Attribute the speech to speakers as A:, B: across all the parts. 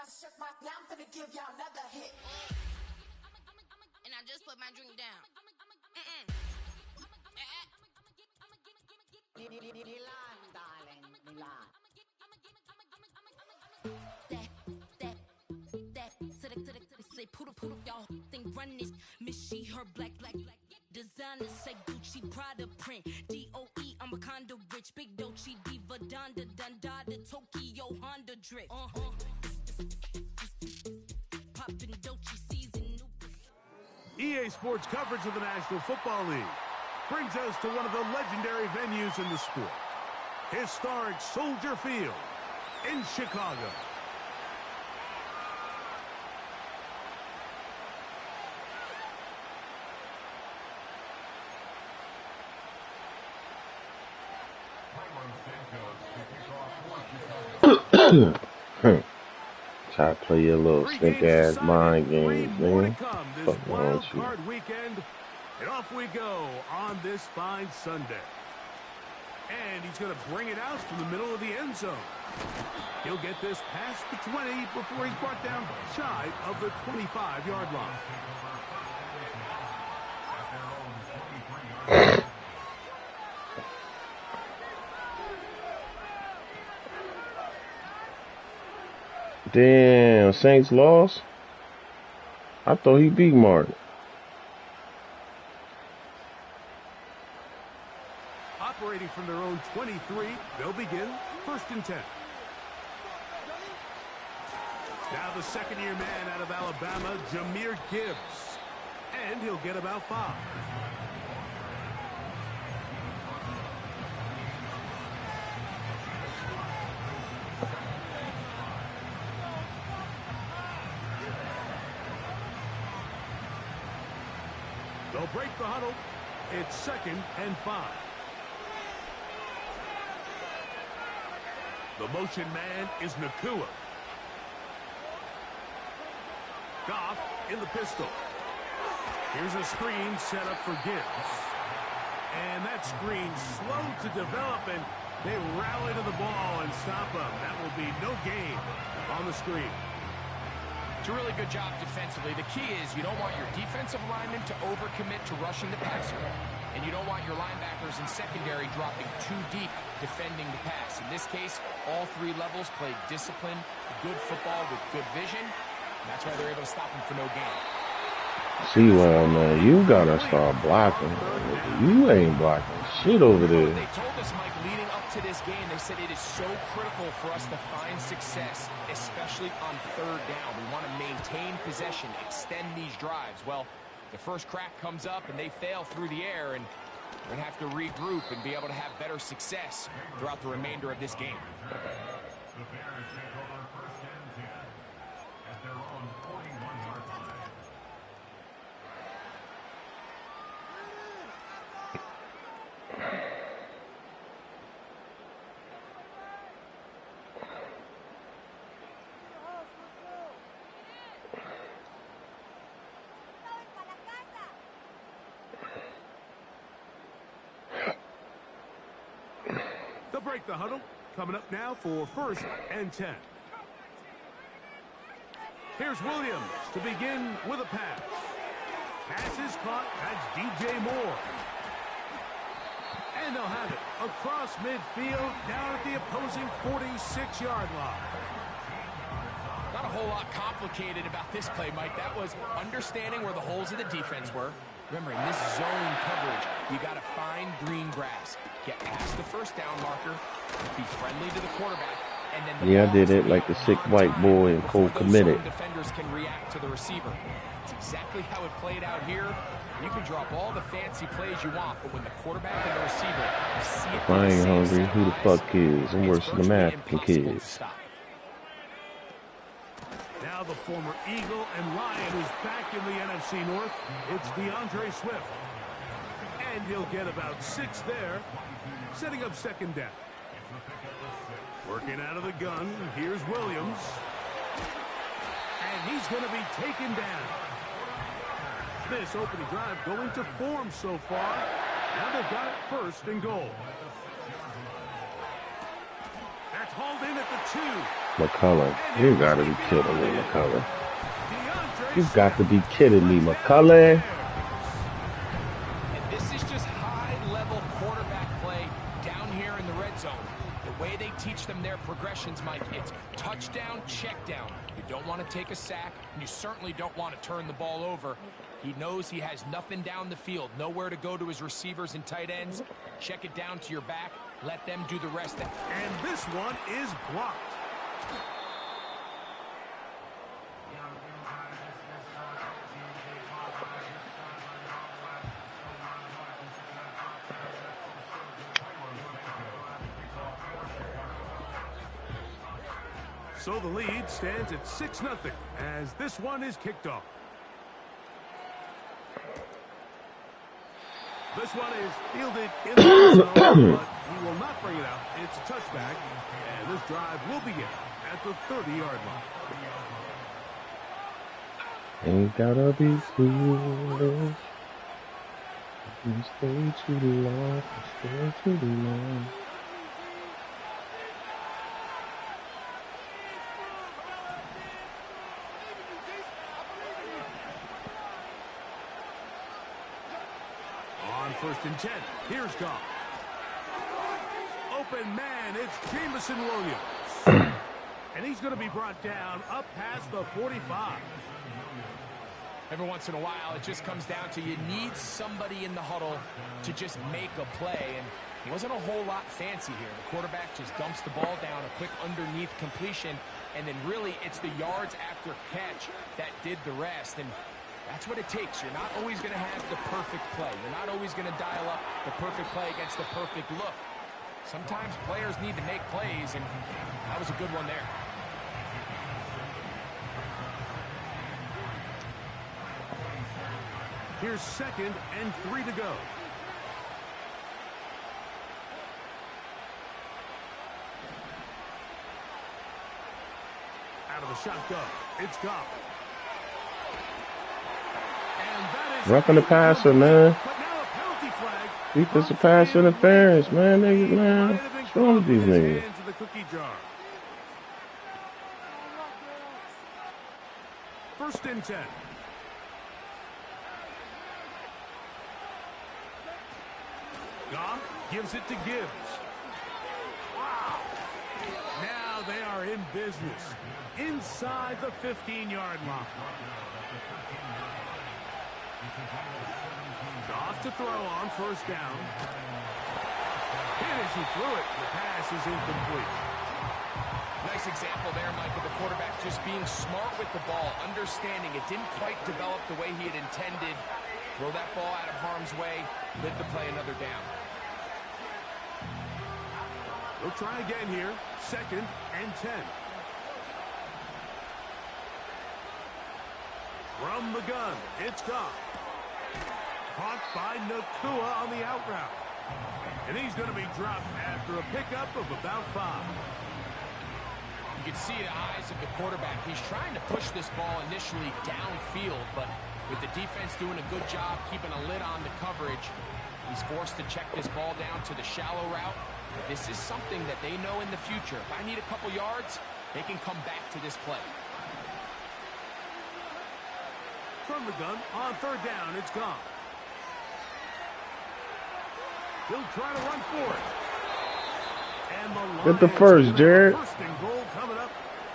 A: And I just put my drink down.
B: Milan, darling, Milan.
A: Say poodle, y'all think run this. Miss she, her black. Designer say Gucci, Prada print. DOE, I'm a condo rich. Big Dolce, Diva, Donda, Tokyo, Honda drip. Poppin' Dolce season.
C: EA Sports coverage of the National Football League brings us to one of the legendary venues in the sport. Historic Soldier Field in Chicago.
D: Try to play your little stink ass mind games, man. Fuck wrong with you.
C: Weekend, and off we go on this fine Sunday. And he's going to bring it out from the middle of the end zone. He'll get this past the 20 before he's brought down shy of the 25-yard line.
D: Damn, Saints lost? I thought he beat Martin.
C: Operating from their own 23, they'll begin 1st and 10. Now the second-year man out of Alabama, Jahmyr Gibbs. And he'll get about 5. They'll break the huddle. It's 2nd and 5. The motion man is Nakua. Goff in the pistol. Here's a screen set up for Gibbs. And that screen slow to develop, and they rally to the ball and stop him. That will be no gain on the screen.
E: It's a really good job defensively. The key is you don't want your defensive linemen to overcommit to rushing the passer, and you don't want your linebackers in secondary dropping too deep defending the pass. In this case, all 3 levels played disciplined, good football with good vision. That's why they're able to stop him for no gain.
D: See, well, man, you gotta start blocking. You ain't blocking shit over there.
E: They told us, Mike, leading up to this game, they said it is so critical for us to find success, especially on 3rd down. We want to maintain possession, extend these drives. Well, the first crack comes up and they fail through the air, and we're going to have to regroup and be able to have better success throughout the remainder of this game.
F: The Bears take over 1st and 10 at their own 41-yard line.
C: They'll break the huddle. Coming up now for 1st and 10. Here's Williams to begin with a pass. Pass is caught. That's DJ Moore. And they'll have it across midfield down at the opposing 46-yard line.
E: Not a whole lot complicated about this play, Mike. That was understanding where the holes of the defense were. Remember, in this zone coverage, you got to find green grass. Get past the 1st down marker, be friendly to the quarterback, and then
D: I did it like the sick white boy and Cole committed.
E: Defenders can react to the receiver. It's exactly how it played out here. You can drop all the fancy plays you want, but when the quarterback and the receiver see it,
D: if I ain't hungry, who the fuck is? I'm worse than the African kids.
C: Now the former Eagle and Lion who's back in the NFC North. It's DeAndre Swift. And he'll get about 6 there, setting up 2nd down. Working out of the gun, here's Williams. And he's going to be taken down. This opening drive going to form so far. Now they've got it 1st and goal. That's hauled in at the 2.
D: McCullough. You gotta be kidding me, McCullough. You got to be kidding me, McCullough.
E: And this is just high-level quarterback play down here in the red zone. The way they teach them their progressions, Mike, it's touchdown, check down. You don't want to take a sack, and you certainly don't want to turn the ball over. He knows he has nothing down the field, nowhere to go to his receivers and tight ends. Check it down to your back. Let them do the rest.
C: And this one is blocked. So the lead stands at 6-0 as this one is kicked off. This one is fielded in the zone, but he will not bring it out. It's a touchback, and this drive will begin at the 30-yard line.
D: Ain't gotta be foolish. You stay too long, stay too long.
C: On 1st and 10, here's Goff. Open man, it's Jameson Williams. And he's going to be brought down up past the 45.
E: Every once in a while, it just comes down to you need somebody in the huddle to just make a play. And it wasn't a whole lot fancy here. The quarterback just dumps the ball down, a quick underneath completion, and then really it's the yards after catch that did the rest. And that's what it takes. You're not always going to have the perfect play. You're not always going to dial up the perfect play against the perfect look. Sometimes players need to make plays, and that was a good one there.
C: Here's 2nd and 3 to go. Out of the shotgun, it's Goff.
D: Roughing the passer, man. Defensive pass interference, man. Niggas, man. What's wrong with these niggas?
C: First and 10. Goff gives it to Gibbs. Wow. Now they are in business inside the 15-yard line. Goff to throw on 1st down. And as he threw it, the pass is incomplete.
E: Nice example there, Mike, of the quarterback just being smart with the ball, understanding it didn't quite develop the way he had intended. Throw that ball out of harm's way, live to play another down.
C: We'll try again here. 2nd and 10. From the gun, it's Goff. Caught by Nakua on the out route. And he's going to be dropped after a pickup of about 5.
E: You can see the eyes of the quarterback. He's trying to push this ball initially downfield, but with the defense doing a good job keeping a lid on the coverage, he's forced to check this ball down to the shallow route. But this is something that they know in the future. If I need a couple yards, they can come back to this play.
C: From the gun, on 3rd down, it's Goff. He'll try to run for it. And the
D: Get the first, Jared.
C: 1st and goal coming up.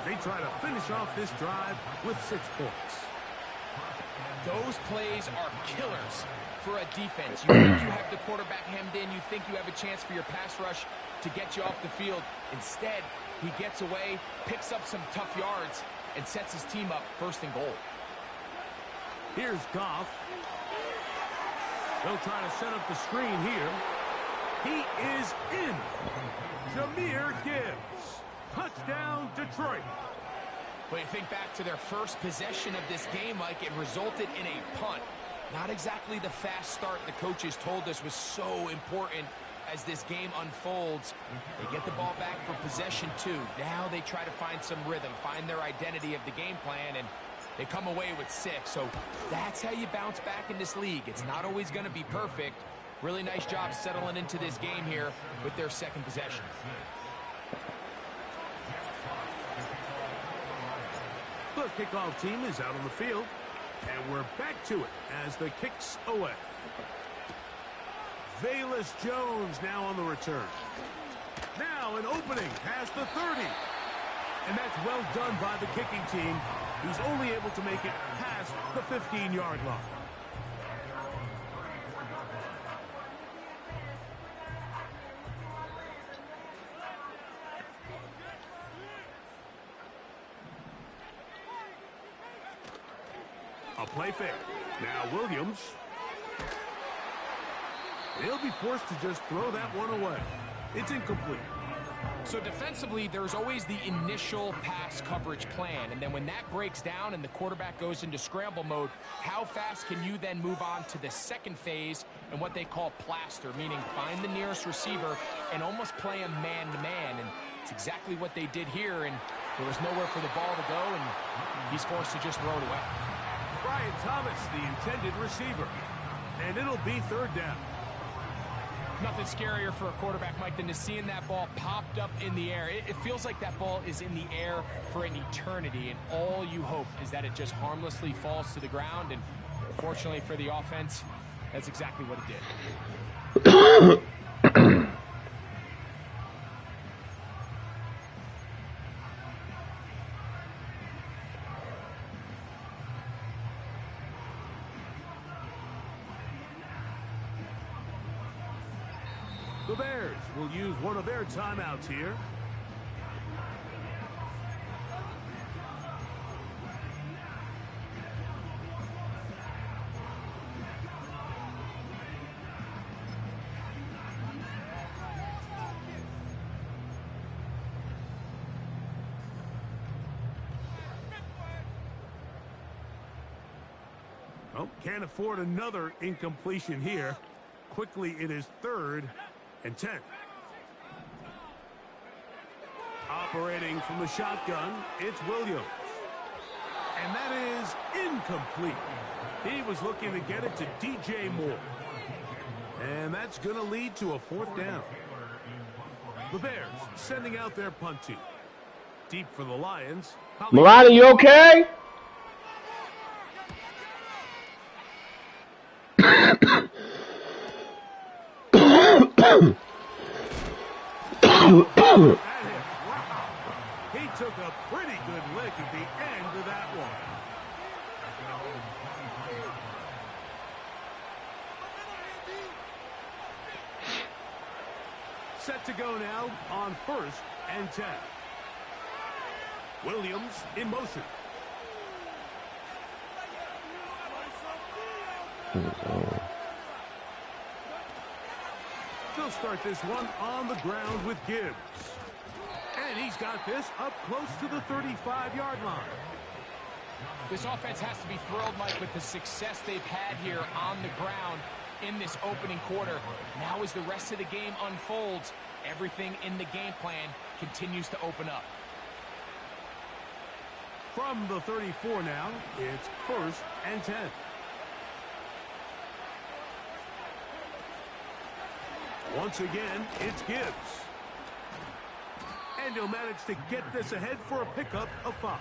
C: They try to finish off this drive with 6 points.
E: Those plays are killers for a defense. You think you have the quarterback hemmed in. You think you have a chance for your pass rush to get you off the field. Instead, he gets away, picks up some tough yards, and sets his team up 1st and goal.
C: Here's Goff. They'll try to set up the screen here. He is in. Jahmyr Gibbs. Touchdown, Detroit.
E: When you think back to their first possession of this game, Mike, it resulted in a punt. Not exactly the fast start the coaches told us was so important as this game unfolds. They get the ball back for possession 2. Now they try to find some rhythm, find their identity of the game plan, and they come away with 6. So that's how you bounce back in this league. It's not always going to be perfect. Really nice job settling into this game here with their 2nd possession.
C: kickoff team is out on the field. And we're back to it as the kick's away. Velus Jones now on the return. Now an opening past the 30. And that's well done by the kicking team, who's only able to make it past the 15-yard line. A play fake. Now Williams. He'll be forced to just throw that one away. It's incomplete.
E: So defensively, there's always the initial pass coverage plan, and then when that breaks down and the quarterback goes into scramble mode, how fast can you then move on to the second phase and what they call plaster, meaning find the nearest receiver and almost play him man-to-man, and it's exactly what they did here, and there was nowhere for the ball to go, and he's forced to just throw it away.
C: Brian Thomas, the intended receiver, and it'll be third down.
E: Nothing scarier for a quarterback, Mike, than to seeing that ball popped up in the air. It feels like that ball is in the air for an eternity, and all you hope is that it just harmlessly falls to the ground, and fortunately for the offense, that's exactly what it did.
C: The Bears will use one of their timeouts here. Oh, can't afford another incompletion here. Quickly, it is 3rd and 10. Operating from the shotgun, it's Williams. And that is incomplete. He was looking to get it to DJ Moore. And that's going to lead to a 4th down. The Bears sending out their punt team. Deep for the Lions.
D: Milani, you okay?
C: Wow. He took a pretty good lick at the end of that one. Set to go now on 1st and 10. Williams in motion. They'll start this one on the ground with Gibbs. And he's got this up close to the 35-yard line.
E: This offense has to be thrilled, Mike, with the success they've had here on the ground in this opening quarter. Now as the rest of the game unfolds, everything in the game plan continues to open up.
C: From the 34 now, it's 1st and 10. Once again, it's Gibbs. And he'll manage to get this ahead for a pickup of 5.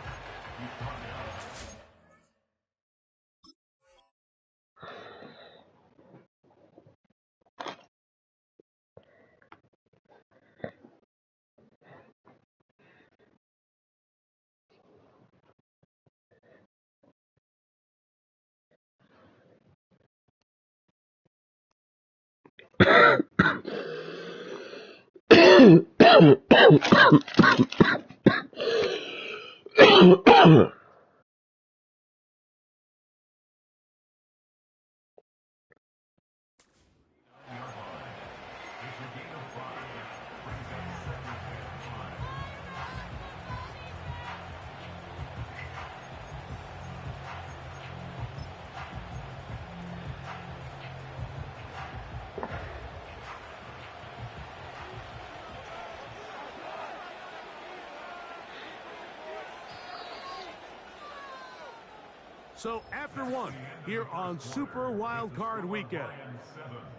C: So after one, here on Super Wild Card Weekend,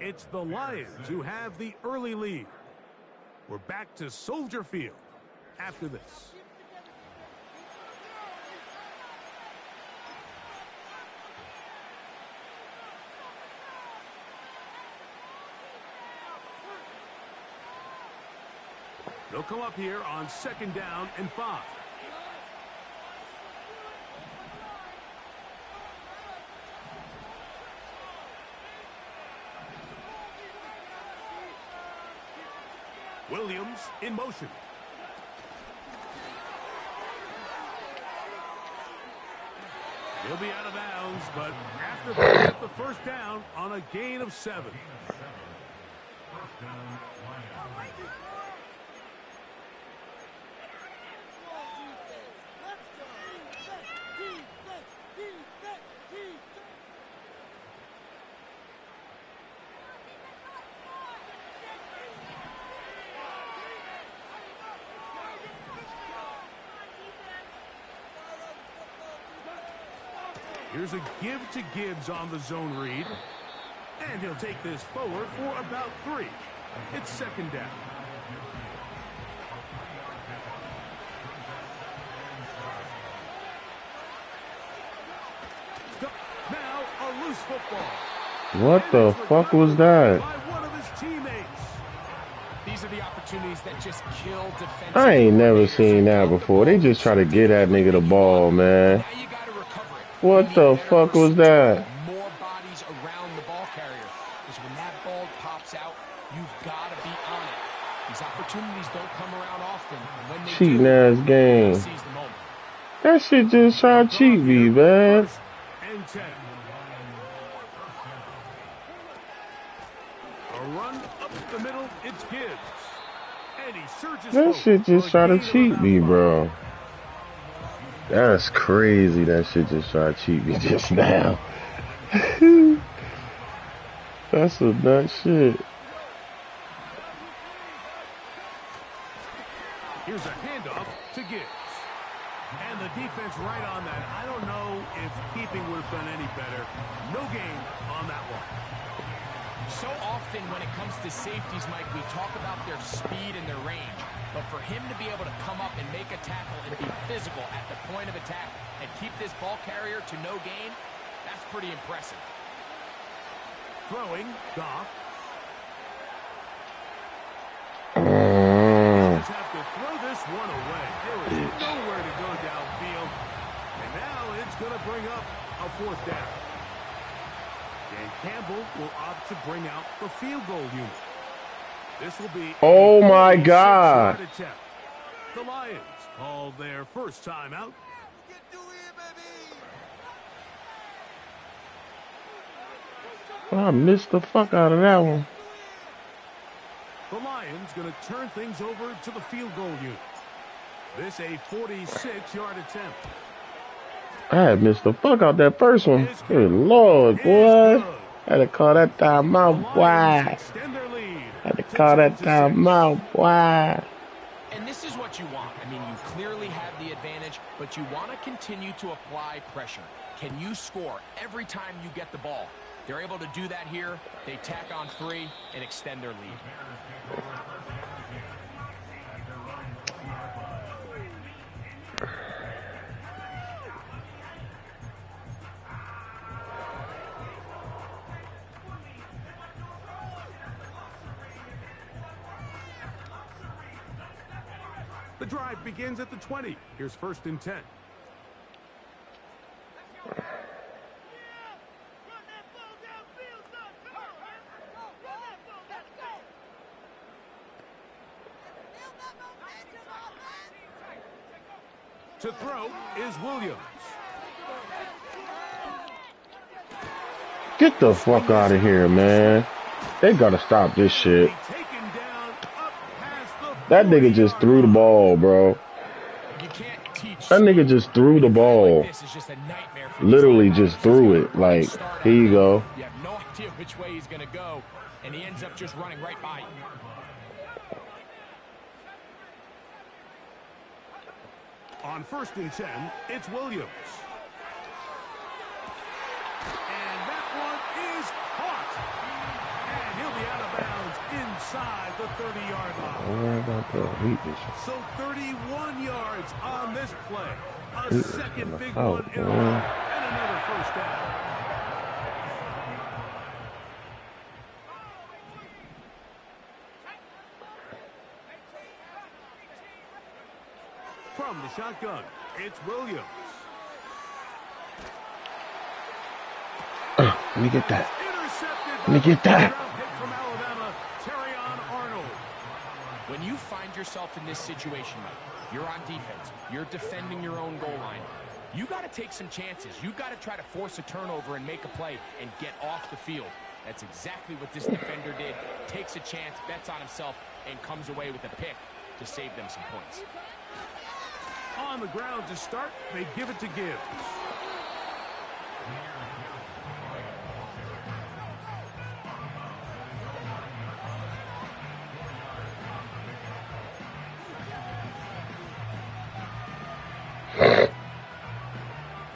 C: it's the Lions who have the early lead. We're back to Soldier Field after this. They'll come up here on 2nd down and 5. Williams in motion. He'll be out of bounds, but after picking up the 1st down on a gain of 7.
F: First down, Lions.
C: Here's a give to Gibbs on the zone read. And he'll take this forward for about 3. It's 2nd down. Now a loose football.
D: What the fuck was that?
C: By one of his teammates.
E: These are the opportunities that just kill defensive.
D: I ain't never seen that before. They just try to get that nigga the ball, man.
E: Now you got to recover it.
D: What the fuck was that?
E: More bodies around the ball carrier. Because when that ball pops out, you've got to be on it. These opportunities don't come around often. And when they
D: Cheating
E: do,
D: ass
E: you
D: game.
E: gotta seize the moment.
D: That shit just try to cheat me, man.
C: 1st and 10. A run up the middle. It's Gibbs. And he surges
D: That
C: forward
D: shit just
C: for
D: try
C: a
D: to
C: gain of
D: cheat
C: about
D: me,
C: 5.
D: bro. That's crazy. That shit just try to cheat me just now. That's a nut shit.
C: Here's a handoff to Gibbs. And the defense right on that. I don't know if keeping would have done any better. No gain on that one.
E: So often when it comes to safeties, Mike, we talk about their speed and their range. But for him to be able to come up and make a tackle and be physical at the point of attack and keep this ball carrier to no gain, that's pretty impressive.
C: Throwing, Goff.
D: Mm.
C: Just have to throw this one away. There was nowhere to go downfield. And now it's going to bring up a 4th down. Dan Campbell will opt to bring out the field goal unit. This will be
D: Oh
C: a
D: my
C: 46-yard
D: God.
C: attempt. The Lions called their first timeout.
D: I missed the fuck out of that one.
C: The Lions going to turn things over to the field goal unit. This a 46-yard attempt.
D: I had missed the fuck out that first one. Good Lord, boy. Had to call that timeout, boy.
C: Extend their lead.
D: Had to call that timeout, boy.
E: And this is what you want. I mean, you clearly have the advantage, but you want to continue to apply pressure. Can you score every time you get the ball? They're able to do that here. They tack on 3 and extend their lead.
C: The drive begins at the 20. Here's 1st and 10. To throw is Williams.
D: Get the fuck out of here, man. They gotta stop this shit.
C: Taken down up past the
D: That nigga just threw the ball, bro.
E: You can't teach.
D: That nigga just threw the ball.
E: This is just a nightmare for
D: Literally
E: these
D: just
E: linebackers.
D: threw
E: He's
D: it.
E: got a
D: Like,
E: start
D: here you go.
E: You have no idea which way he's going to go, and he ends up just running right by you.
C: On 1st and 10, it's Williams. And that one is caught. And he'll be out of bounds inside the 30-yard line.
D: Don't worry about that. Beat this shit.
C: So 31 yards on this play. A
D: Beat this
C: second
D: shit
C: big
D: out,
C: one in a row.
D: man.
C: And another 1st down. shotgun. It's Williams.
D: Let me get that.
C: Intercepted.
D: Let me get that.
C: Hit from Alabama, Arnold.
E: When you find yourself in this situation, Mike, you're on defense, you're defending your own goal line, you got to take some chances. You got to try to force a turnover and make a play and get off the field. That's exactly what this defender did. Takes a chance, bets on himself, and comes away with a pick to save them some points.
C: On the ground to start, they give it to Gibbs.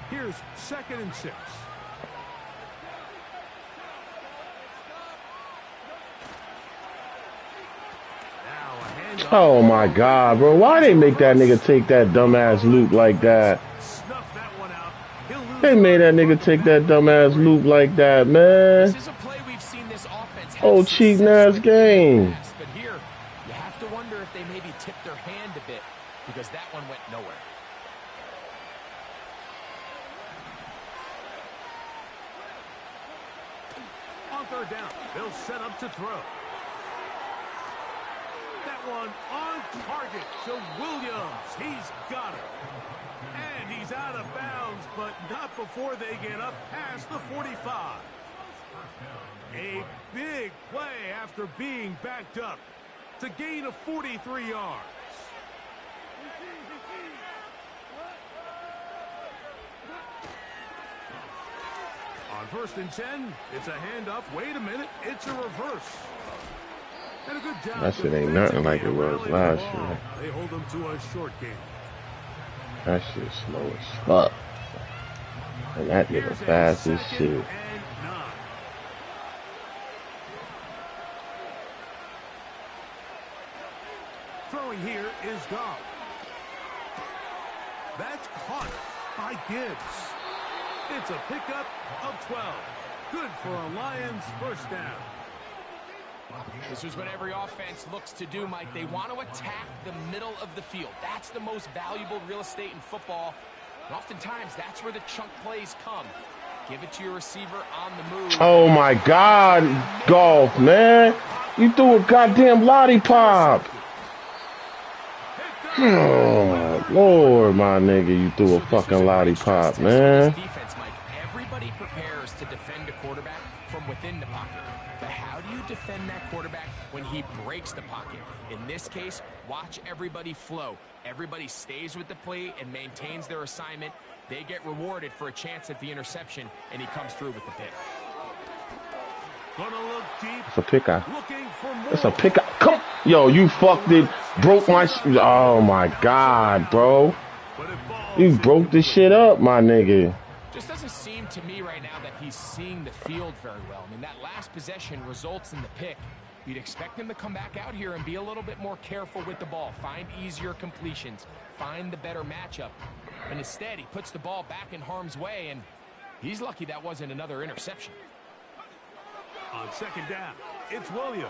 C: Here's 2nd and 6.
D: Oh my God, bro. Why they make that nigga take that dumbass loop like that? They made that nigga take that dumbass loop like that, man.
E: This is a play we've seen this offense have
D: Oh, cheating ass game.
E: But here, you have to wonder if they maybe tipped their hand a bit because that one went nowhere.
C: On 3rd down, they'll set up to throw. That one on target to Williams. He's got it. And he's out of bounds, but not before they get up past the 45. A big play after being backed up to gain of 43 yards. On 1st and 10, it's a handoff. Wait a minute, it's a reverse. And a good job.
D: That shit ain't nothing like it was last year.
C: They hold them to a short game.
D: That shit's slow as fuck. And that nigga fast as shit.
C: Throwing here is Goff. That's caught by Gibbs. It's a pickup of 12. Good for a Lions 1st down.
E: This is what every offense looks to do, Mike. They want to attack the middle of the field. That's the most valuable real estate in football. And oftentimes, that's where the chunk plays come. Give it to your receiver on the move.
D: Oh my God, Golf, man. You threw a goddamn lollipop. Oh my Lord, my nigga, you threw a fucking lollipop, man.
E: Defense, Mike. Everybody prepares to defend a quarterback from within the pocket. But how do you defend that quarterback when he breaks the pocket? In this case, watch everybody flow. Everybody stays with the play and maintains their assignment. They get rewarded for a chance at the interception, and he comes through with the pick.
C: Gonna look deep.
D: It's a pick out.
C: Looking for more.
D: It's a pick out. Come, yo, you fucked it. Broke my. Oh my God, bro. You broke the shit up, my nigga.
E: Just doesn't seem to me right now that he's seeing the field very well. I mean, that last possession results in the pick. You'd expect him to come back out here and be a little bit more careful with the ball, find easier completions, find the better matchup. And instead, he puts the ball back in harm's way, and he's lucky that wasn't another interception.
C: On 2nd down, it's Williams.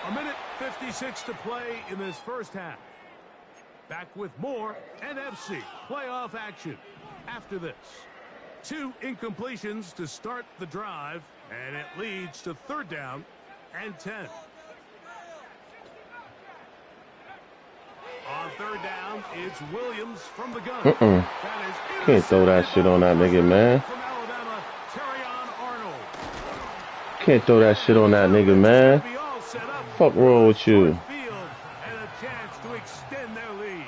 C: A minute 56 to play in this 1st half. Back with more NFC playoff action after this. 2 incompletions to start the drive, and it leads to 3rd down and 10. On 3rd down, it's Williams from the gun.
D: Can't throw that shit on that nigga, man.
C: From Alabama, Arnold.
D: Can't throw that shit on that nigga, man.
C: Be all set up.
D: Fuck wrong with you?
C: Field and a chance to extend their lead.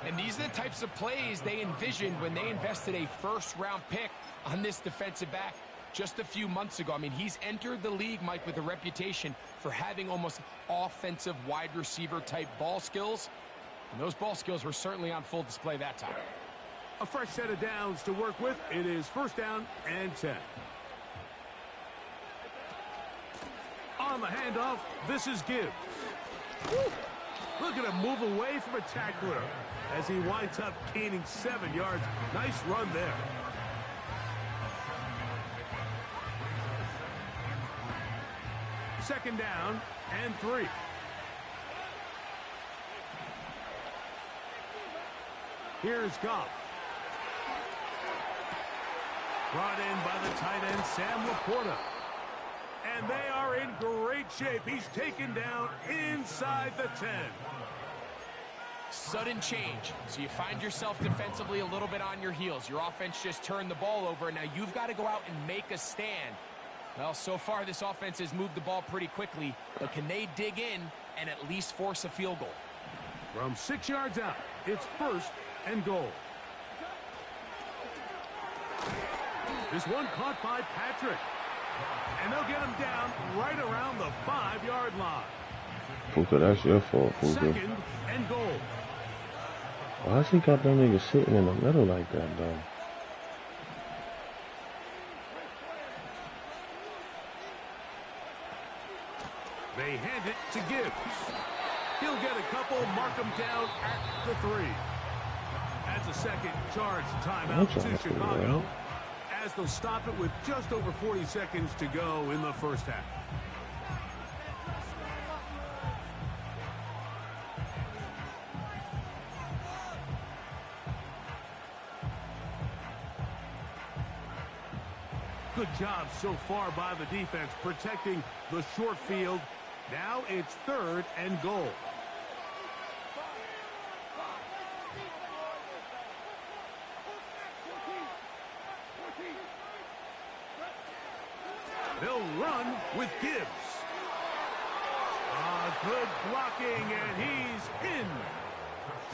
E: And these are the types of plays they envisioned when they invested a 1st-round pick on this defensive back just a few months ago. I mean, he's entered the league, Mike, with a reputation for having almost offensive wide receiver type ball skills. And those ball skills were certainly on full display that time.
C: A fresh set of downs to work with. It is 1st down and 10. On the handoff, this is Gibbs. Look at him move away from a tackler as he winds up gaining 7 yards. Nice run there. Second down and 3. Here's Goff. Brought in by the tight end, Sam Laporta. And they are in great shape. He's taken down inside the 10.
E: Sudden change. So you find yourself defensively a little bit on your heels. Your offense just turned the ball over. Now you've got to go out and make a stand. Well, so far this offense has moved the ball pretty quickly. But can they dig in and at least force a field goal?
C: From 6 yards out, it's 1st and goal. This one caught by Patrick. And they'll get him down right around the 5-yard line.
D: Puka, that's your fault, Puka.
C: 2nd and goal.
D: Why's he got them niggas sitting in the middle like that, though?
C: They hand it to Gibbs. He'll get a couple, mark him down at the 3. That's a second charge timeout to Chicago, as they'll stop it with just over 40 seconds to go in the first half. Good job so far by the defense protecting the short field. Now it's 3rd and goal. They'll run with Gibbs. Good blocking, and he's in.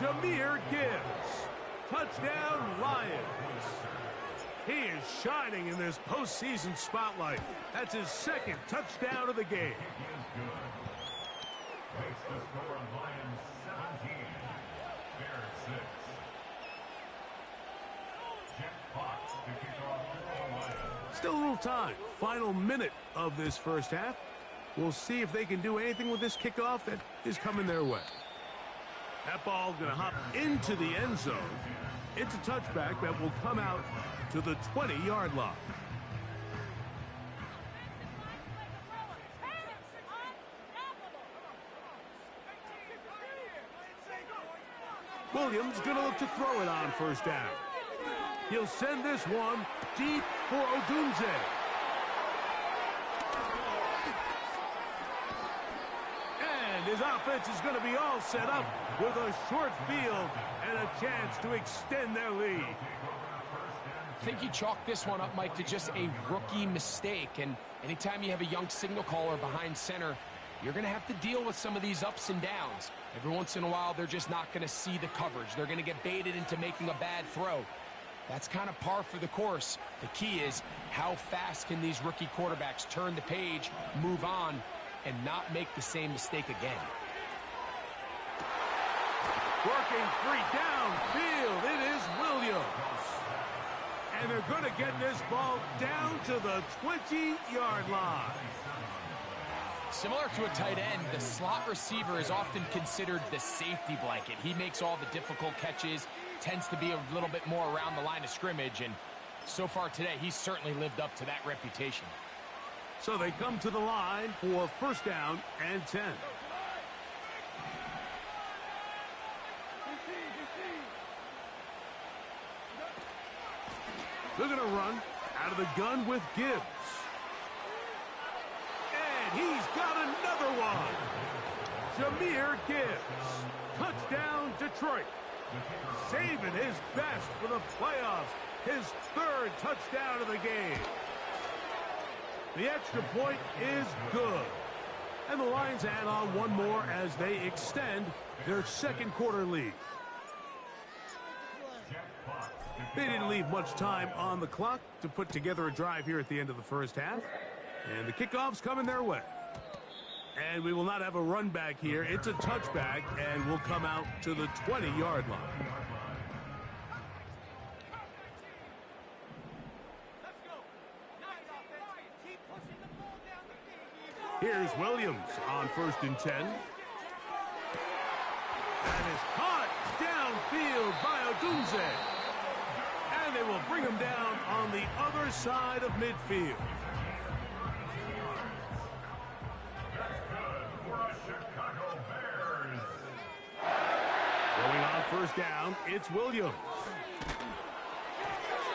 C: Jahmyr Gibbs. Touchdown, Lions. He is shining in this postseason spotlight. That's his 2nd touchdown of the game.
F: Makes the score Lions 17. Bears 6. Jeff Fox to kick off the Lions.
C: Still a little time. Final minute of this first half. We'll see if they can do anything with this kickoff that is coming their way. That ball going to hop into the end zone. It's a touchback that will come out to the 20-yard line. Williams going to look to throw it on first down. He'll send this one deep for Odunze. And his offense is going to be all set up with a short field and a chance to extend their lead.
E: I think you chalk this one up, Mike, to just a rookie mistake. And anytime you have a young signal caller behind center, you're going to have to deal with some of these ups and downs. Every once in a while, they're just not going to see the coverage. They're going to get baited into making a bad throw. That's kind of par for the course. The key is how fast can these rookie quarterbacks turn the page, move on, and not make the same mistake again.
C: Working free downfield, it is Williams. And they're going to get this ball down to the 20-yard line.
E: Similar to a tight end, the slot receiver is often considered the safety blanket. He makes all the difficult catches, tends to be a little bit more around the line of scrimmage, and so far today, he's certainly lived up to that reputation.
C: So they come to the line for first down and 10. They're going to run out of the gun with Gibbs. And he's got another one. Jahmyr Gibbs. Touchdown, Detroit. Saving his best for the playoffs. His 3rd touchdown of the game. The extra point is good. And the Lions add on one more as they extend their 2nd quarter lead. They didn't leave much time on the clock to put together a drive here at the end of the first half. And the kickoff's coming their way. And we will not have a run back here. It's a touchback and will come out to the 20-yard line. Here's Williams on 1st and 10. That is caught downfield by Odunze. And they will bring him down on the other side of midfield. Throwing on first down, it's Williams.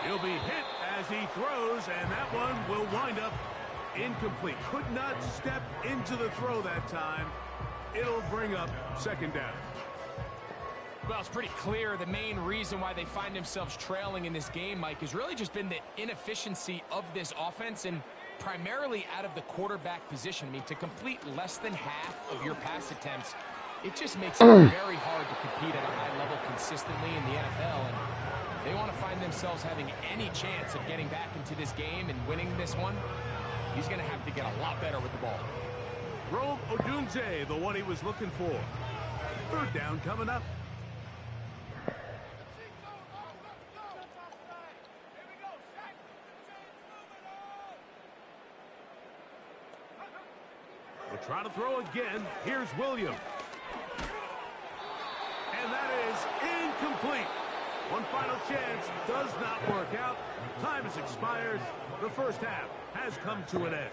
C: He'll be hit as he throws, and that one will wind up incomplete. Could not step into the throw that time. It'll bring up second down.
E: Well, it's pretty clear the main reason why they find themselves trailing in this game, Mike, has really just been the inefficiency of this offense and primarily out of the quarterback position. I mean, to complete less than half of your pass attempts, it just makes it very hard to compete at a high level consistently in the NFL. And they want to find themselves having any chance of getting back into this game and winning this one. He's going to have to get a lot better with the ball.
C: Rove Odunze, the one he was looking for. Third down coming up. We'll try to throw again. Here's Williams. And that is incomplete. One final chance does not work out. Time has expired. The first half has come to an end.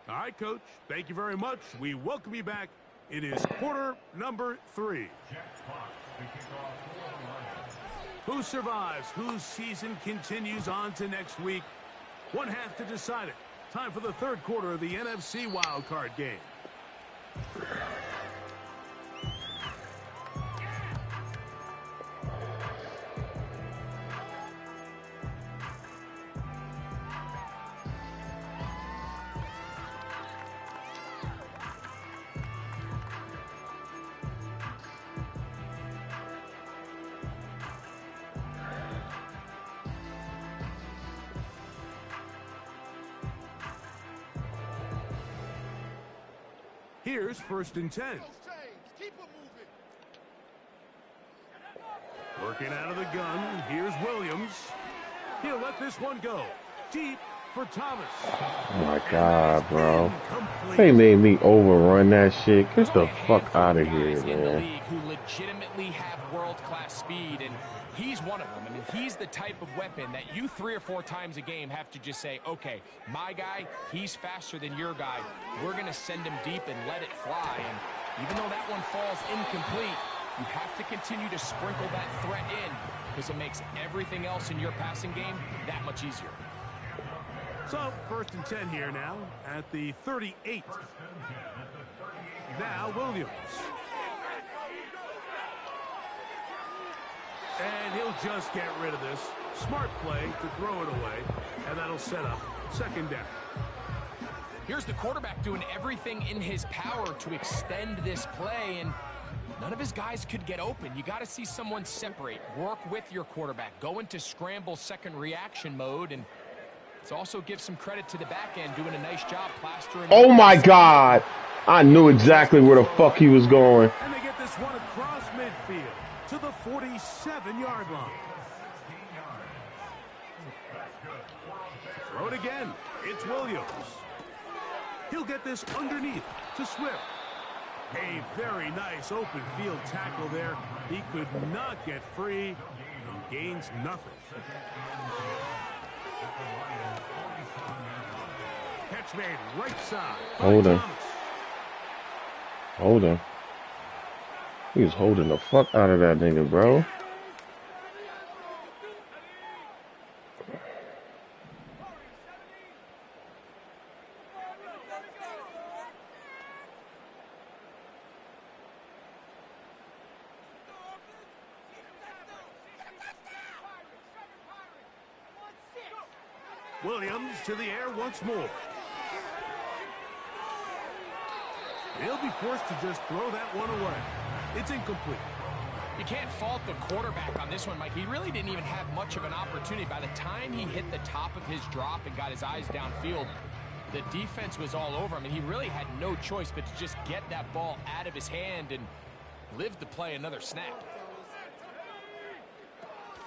C: All right, Coach. Thank you very much. We welcome you back. It is quarter number 3. Who survives? Whose season continues on to next week? One half to decide it. Time for the third quarter of the NFC wildcard game. Here's first and 10. Working out of the gun. Here's Williams. He'll let this one go. Deep for Thomas.
D: Oh my God, bro. They made me overrun that shit. Get the fuck out of here, man.
E: Who legitimately have world-class speed, and he's one of them. I mean, he's the type of weapon that you 3 or 4 times a game have to just say, okay, my guy, he's faster than your guy. We're going to send him deep and let it fly. And even though that one falls incomplete, you have to continue to sprinkle that threat in because it makes everything else in your passing game that much easier.
C: So, first and 10 here now at the 38. Now, Williams. And he'll just get rid of this. Smart play to throw it away, and that'll set up second down.
E: Here's the quarterback doing everything in his power to extend this play, and none of his guys could get open. You got to see someone separate, work with your quarterback, go into scramble second reaction mode, and let's also give some credit to the back end doing a nice job plastering.
D: Oh my God. I knew exactly where the fuck he was going.
C: And they get this one across midfield to the 47-yard line. Throw it again. It's Williams. He'll get this underneath to Swift. A very nice open field tackle there. He could not get free and gains nothing. Catch made right side.
D: Hold on. Hold on. He was holding the fuck out of that nigga, bro.
C: Williams to the air once more. He'll be forced to just throw that one away. It's incomplete.
E: You can't fault the quarterback on this one, Mike. He really didn't even have much of an opportunity. By the time he hit the top of his drop and got his eyes downfield, the defense was all over him, and he really had no choice but to just get that ball out of his hand and live to play another snap.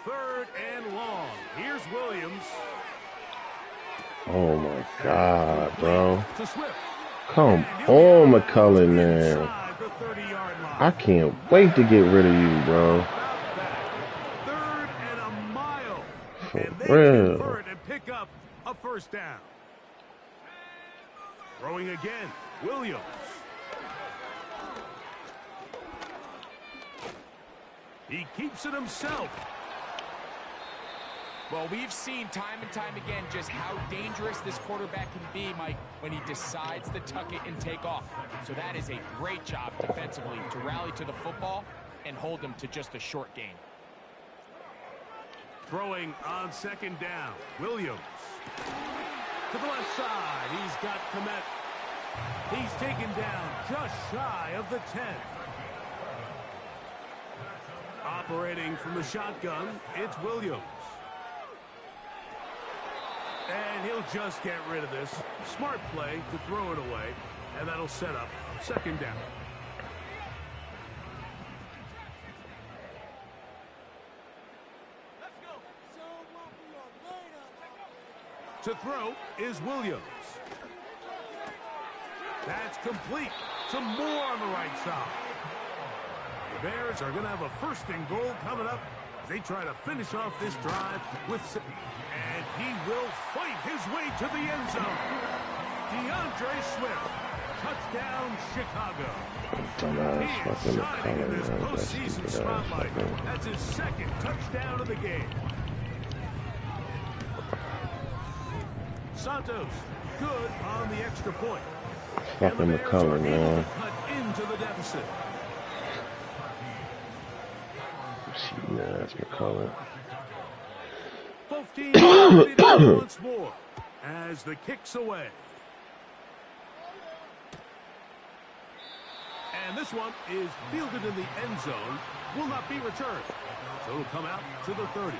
C: Third and long. Here's Williams.
D: Oh my God, bro.
C: To Swift.
D: Come on, McCullough, man. I can't wait to get rid of you, bro.
C: Third and a mile.
D: For
C: and they
D: real.
C: convert and pick up a first down. Throwing again, Williams. He keeps it himself.
E: Well, we've seen time and time again just how dangerous this quarterback can be, Mike, when he decides to tuck it and take off. So that is a great job defensively to rally to the football and hold him to just a short gain.
C: Throwing on second down, Williams. To the left side, he's got Komet. He's taken down just shy of the 10. Operating from the shotgun, it's Williams. And he'll just get rid of this. Smart play to throw it away, and that'll set up second down. To throw is Williams. That's complete. Some more on the right side. The Bears are going to have a first and goal coming up as they try to finish off this drive with... And he will fight his way to the end zone. DeAndre Swift. Touchdown, Chicago. He is shining in this postseason spotlight. That's his second touchdown of the game. Santos, good on the extra point.
D: Fucking McCullough, man.
C: Cut into the deficit.
D: Yeah, that's McCullough.
C: Both teams ready to go once more as the kick's away. And this one is fielded in the end zone. Will not be returned. So it'll come out to the 30.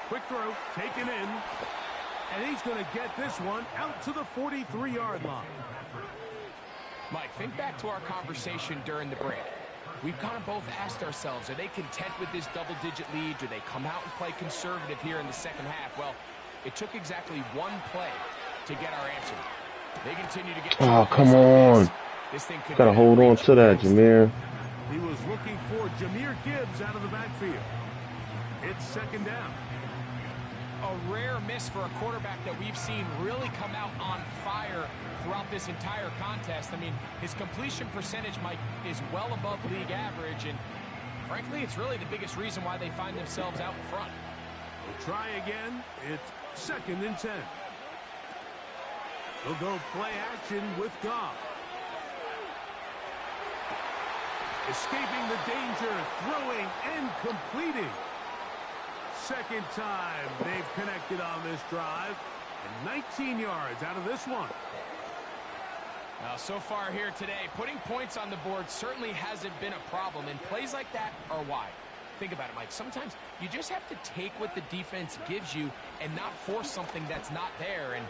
C: Quick throw, taken in, and he's going to get this one out to the 43-yard line.
E: Mike, think back to our conversation during the break. We've kind of both asked ourselves, are they content with this double-digit lead? Do they come out and play conservative here in the second half? Well, it took exactly one play to get our answer. They continue to get...
D: Oh, come on.
E: This thing could
D: Gotta hold on to that, Jameer.
C: He was looking for Jahmyr Gibbs out of the backfield. It's second down.
E: A rare miss for a quarterback that we've seen really come out on fire throughout this entire contest. I mean, his completion percentage, Mike, is well above league average, and frankly, it's really the biggest reason why they find themselves out in front.
C: We'll try again. It's second and 10. He'll go play action with Goff. Escaping the danger, throwing and completing. Second time they've connected on this drive, and 19 yards out of this one.
E: Now, so far here today, putting points on the board certainly hasn't been a problem, and plays like that are why. Think about it, Mike. Sometimes you just have to take what the defense gives you and not force something that's not there, and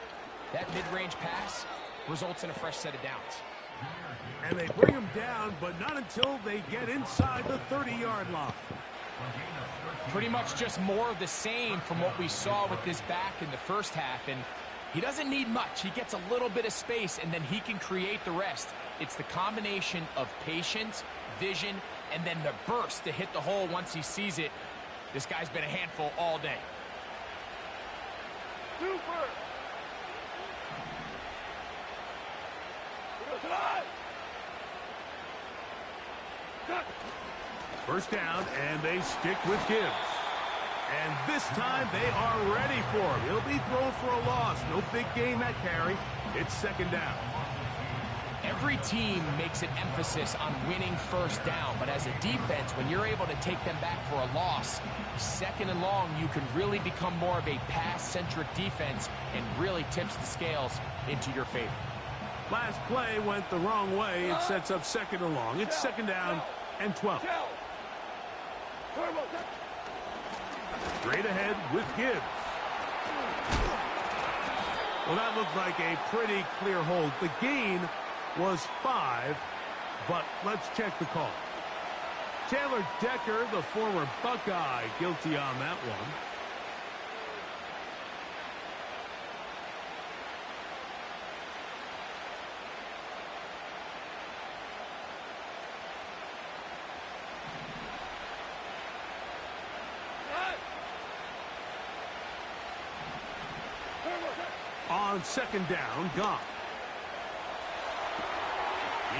E: that mid-range pass results in a fresh set of downs.
C: And they bring him down, but not until they get inside the 30-yard line.
E: Pretty much just more of the same from what we saw with this back in the first half, and he doesn't need much. He gets a little bit of space, and then he can create the rest. It's the combination of patience, vision, and then the burst to hit the hole once he sees it. This guy's been a handful all day.
G: Super!
C: First down, and they stick with Gibbs. And this time they are ready for him. He'll be thrown for a loss. No big gain that carry. It's second down.
E: Every team makes an emphasis on winning first down, but as a defense, when you're able to take them back for a loss, second and long, you can really become more of a pass-centric defense and really tips the scales into your favor.
C: Last play went the wrong way. It sets up second and long. It's second down and 12. Straight ahead with Gibbs. Well, that looked like a pretty clear hold. The gain was 5, but let's check the call. Taylor Decker, the former Buckeye, guilty on that one. On second down, Goff.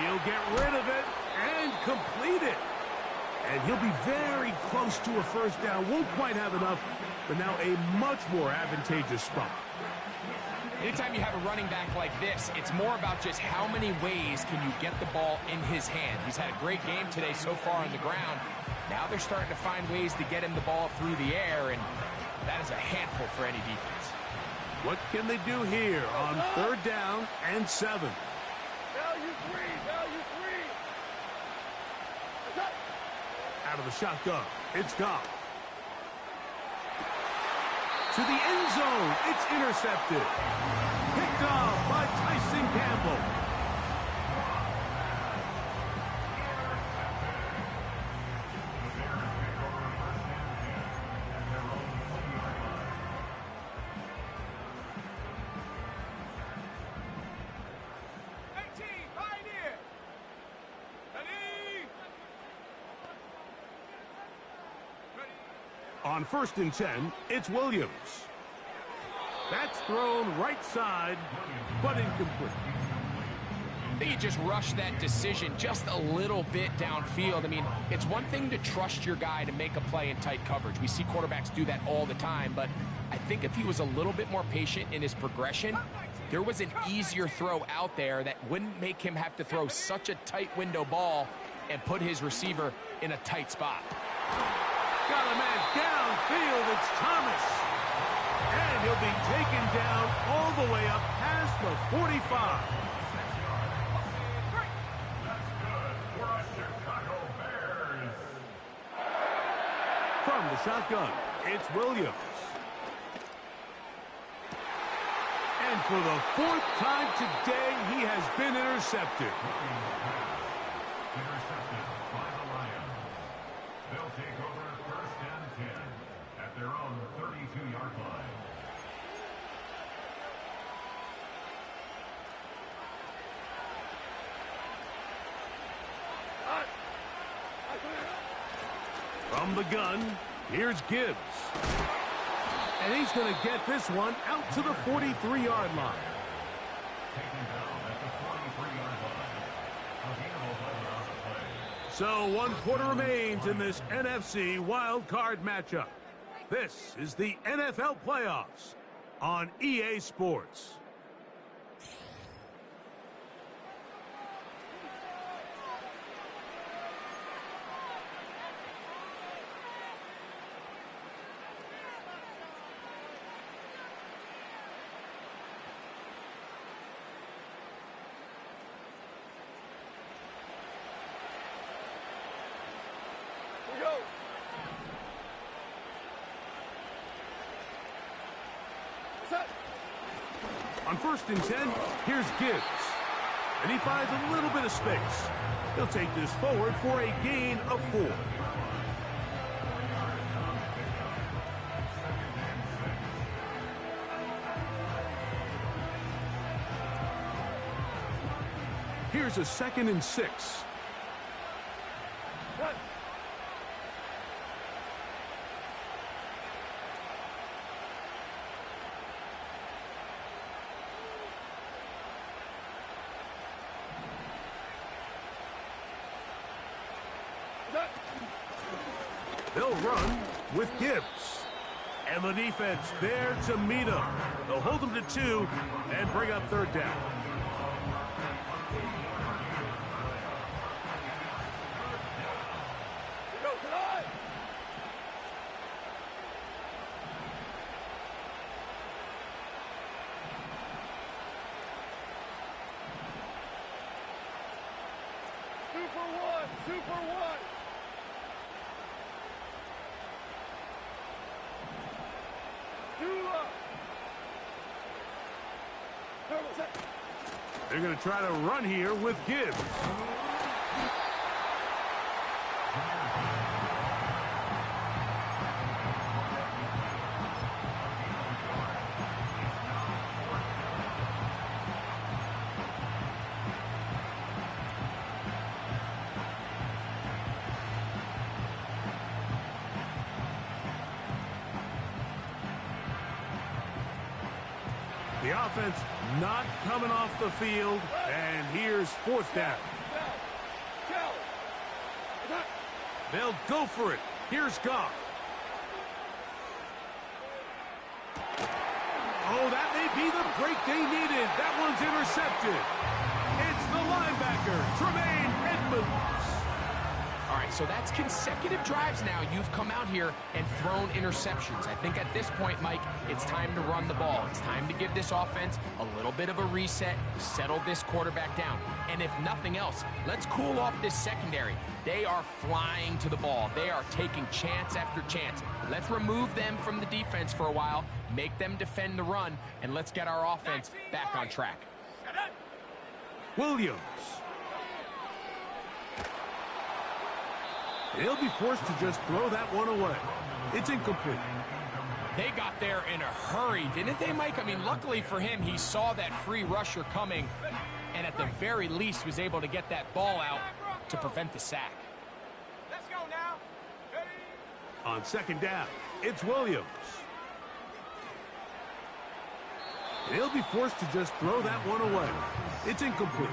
C: He'll get rid of it and complete it. And he'll be very close to a first down. Won't quite have enough, but now a much more advantageous spot.
E: Anytime you have a running back like this, it's more about just how many ways can you get the ball in his hand. He's had a great game today so far on the ground. Now they're starting to find ways to get him the ball through the air, and that is a handful for any defense.
C: What can they do here on third down and 7?
G: Value three.
C: Out of the shotgun, it's Goff. To the end zone, it's intercepted. Picked off by Tyson Campbell. On 1st and 10, it's Williams. That's thrown right side, but incomplete.
E: I think he just rushed that decision just a little bit downfield. I mean, it's one thing to trust your guy to make a play in tight coverage. We see quarterbacks do that all the time, but I think if he was a little bit more patient in his progression, there was an easier throw out there that wouldn't make him have to throw such a tight window ball and put his receiver in a tight spot.
C: Got a man downfield, it's Thomas. And he'll be taken down all the way up past the 45.
F: That's good for a Chicago Bears.
C: From the shotgun, it's Williams. And for the 4th time today, he has been intercepted.
F: Intercepted by the Lions. They'll take over 1st and 10 at their own 32-yard line.
C: From the gun, here's Gibbs. And he's going to get this one out to the 43-yard line.
F: Taken down at the 43-yard line. A gain of 11 on the play.
C: So 1 quarter remains in this NFC wild card matchup. This is the NFL playoffs on EA Sports. On 1st and 10, here's Gibbs. And he finds a little bit of space. He'll take this forward for a gain of 4. Here's a 2nd and 6. They'll run with Gibbs. And the defense there to meet him. They'll hold him to 2 and bring up 3rd down.
G: Super one.
C: They're going to try to run here with Gibbs. The offense not coming off the field, and here's fourth down. They'll go for it. Here's Goff. Oh, that may be the break they needed. That one's intercepted. It's the linebacker, Tremaine Edmonds.
E: All right, so that's consecutive drives now. You've come out here and thrown interceptions. I think at this point, Mike, it's time to run the ball. It's time to give this offense a little bit of a reset, settle this quarterback down. And if nothing else, let's cool off this secondary. They are flying to the ball. They are taking chance after chance. Let's remove them from the defense for a while, make them defend the run, and let's get our offense back on track.
C: Williams. He'll be forced to just throw that one away. It's incomplete.
E: They got there in a hurry, didn't they, Mike? I mean, luckily for him, he saw that free rusher coming, and at the very least was able to get that ball out to prevent the sack.
G: Let's go now. Ready?
C: On second down, it's Williams. He'll be forced to just throw that one away. It's incomplete.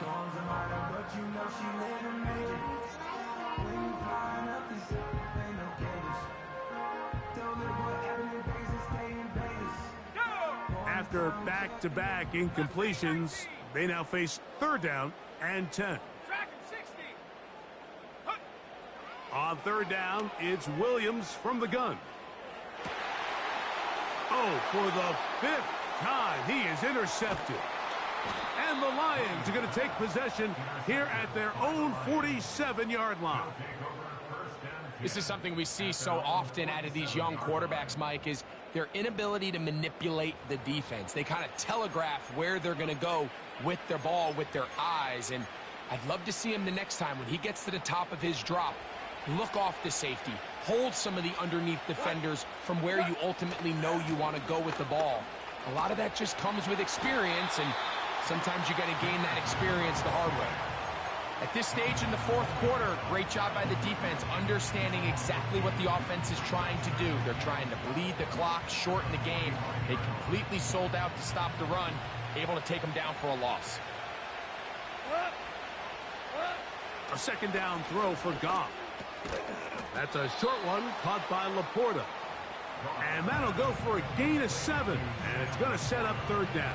H: Storms are minor, but you know she living major. When you flying up, this ain't no cables. Don't live what Ebony Bases stay in Vegas.
C: After back-to-back incompletions, they now face third down and 10.
G: Track him 60.
C: On third down, it's Williams from the gun. Oh, for the fifth time, he is intercepted. And the Lions are going to take possession here at their own 47-yard line.
E: This is something we see so often out of these young quarterbacks, Mike, is their inability to manipulate the defense. They kind of telegraph where they're going to go with their ball, with their eyes. And I'd love to see him the next time when he gets to the top of his drop. Look off the safety. Hold some of the underneath defenders from where you ultimately know you want to go with the ball. A lot of that just comes with experience, and sometimes you got to gain that experience the hard way. At this stage in the fourth quarter, great job by the defense, understanding exactly what the offense is trying to do. They're trying to bleed the clock, shorten the game. They completely sold out to stop the run, able to take them down for a loss.
C: A second down throw for Goff. That's a short one caught by Laporta. And that'll go for a gain of 7, and it's going to set up third down.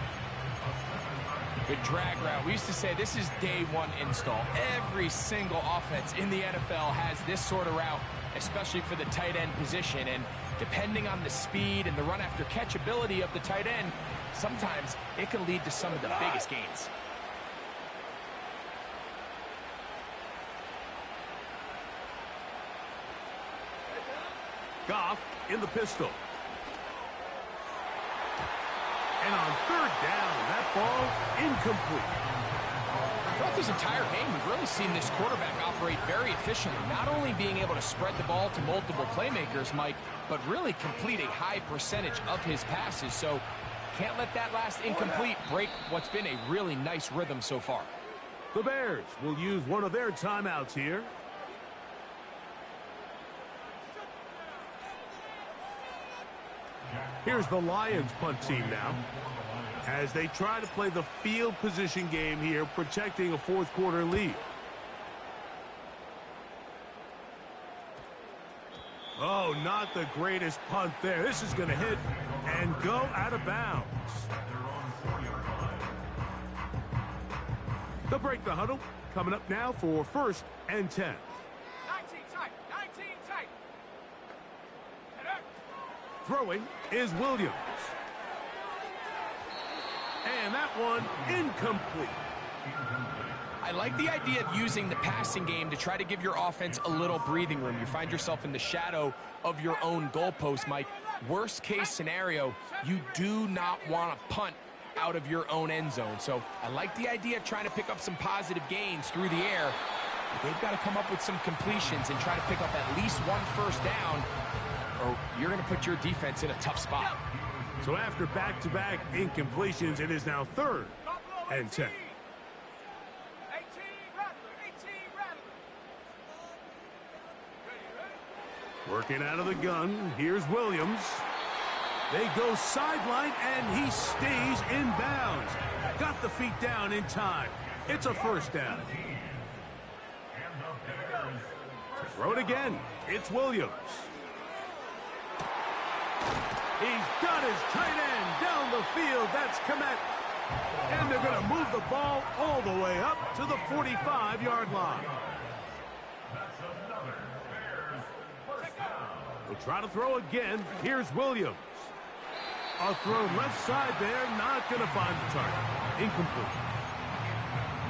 E: Good drag route. We used to say this is day one install. Every single offense in the NFL has this sort of route, especially for the tight end position. And depending on the speed and the run after catch ability of the tight end, sometimes it can lead to some of the biggest gains.
C: Goff in the pistol. And on third down, that ball incomplete.
E: Throughout this entire game, we've really seen this quarterback operate very efficiently, not only being able to spread the ball to multiple playmakers, Mike, but really complete a high percentage of his passes. So can't let that last incomplete break what's been a really nice rhythm so far.
C: The Bears will use one of their timeouts here. Here's the Lions punt team now, as they try to play the field position game here, protecting a fourth quarter lead. Oh, not the greatest punt there. This is going to hit and go out of bounds. They'll break the huddle. Coming up now for first and 10.
G: 19 tight. 19 tight.
C: Throwing is Williams. And that one incomplete.
E: I like the idea of using the passing game to try to give your offense a little breathing room. You find yourself in the shadow of your own goalpost, Mike. Worst case scenario, you do not want to punt out of your own end zone. So I like the idea of trying to pick up some positive gains through the air. But they've got to come up with some completions and try to pick up at least one first down, or you're going to put your defense in a tough spot.
C: So after back-to-back incompletions, it is now third and 10. Working out of the gun, here's Williams. They go sideline, and he stays in bounds. Got the feet down in time. It's a first down. Throw it again. It's Williams. He's got his tight end down the field. That's Komet. And they're going to move the ball all the way up to the 45-yard line. We'll try to throw again. Here's Williams. A throw left side there, not going to find the target. Incomplete.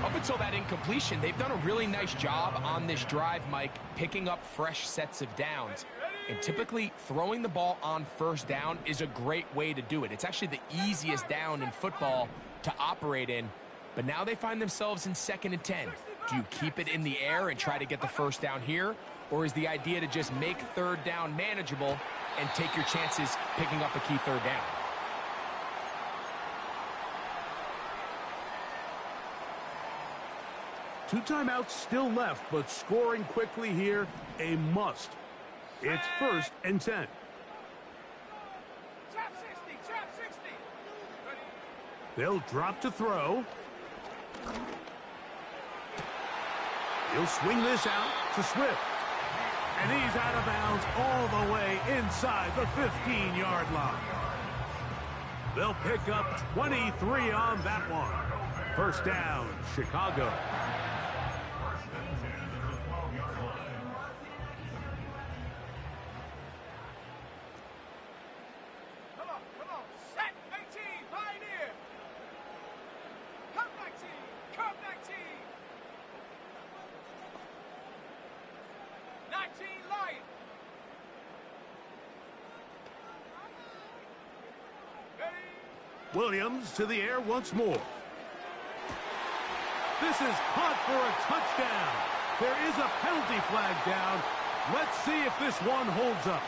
E: Up until that incompletion, they've done a really nice job on this drive, Mike, picking up fresh sets of downs. And typically, throwing the ball on first down is a great way to do it. It's actually the easiest down in football to operate in. But now they find themselves in 2nd and 10. Do you keep it in the air and try to get the first down here? Or is the idea to just make 3rd down manageable and take your chances picking up a key 3rd down?
C: Two timeouts still left, but scoring quickly here, a must. It's 1st and 10.
G: Trap 60, trap 60. Ready?
C: They'll drop to throw. He'll swing this out to Swift. And he's out of bounds all the way inside the 15-yard line. They'll pick up 23 on that one. First down, Chicago.
G: Come on. Set 18, Pioneer. Come 19, come 19. 19, Lion. Ready?
C: Williams to the air once more. This is caught for a touchdown. There is a penalty flag down. Let's see if this one holds up.